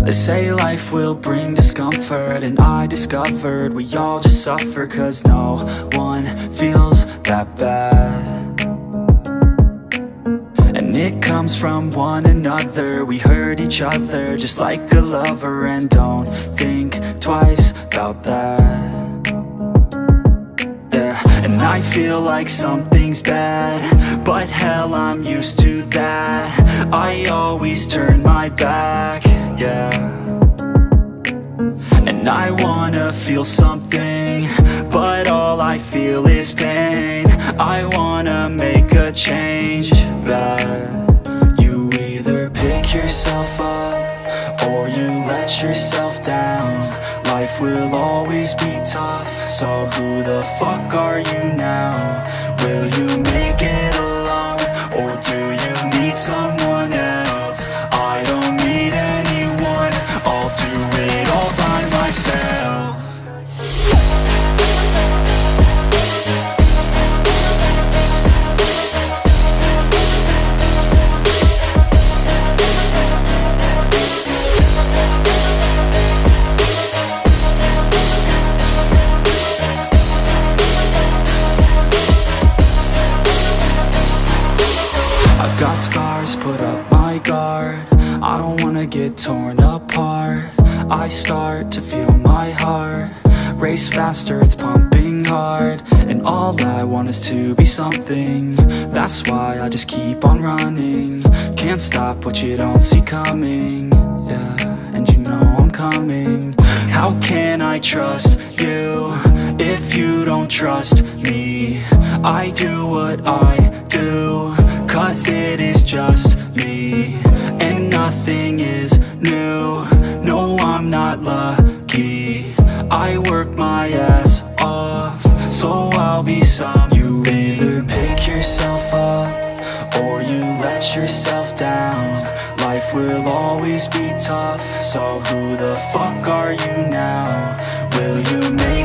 They say life will bring discomfort, and I discovered we all just suffer, 'cause no one feels that bad. And it comes from one another. We hurt each other just like a lover, and don't think twice about that. Yeah, and I feel like something's bad, but hell, I'm used to that. I always turn my back, yeah. And I wanna feel something, but all I feel is pain. I wanna make a change, bad. You either pick yourself up, or you let yourself down. Life will always be tough, so who the fuck are you now? Will you make it alone, or do you need someone else? I don't need anyone, I'll do it all by myself. Got scars, put up my guard. I don't wanna get torn apart. I start to feel my heart race faster, it's pumping hard. And all I want is to be something. That's why I just keep on running. Can't stop what you don't see coming. Yeah, and you know I'm coming. How can I trust you if you don't trust me? I do what I do, 'cause it is just me, and nothing is new. No, I'm not lucky. I work my ass off, so I'll be some. You either pick yourself up, or you let yourself down. Life will always be tough, so who the fuck are you now? Will you make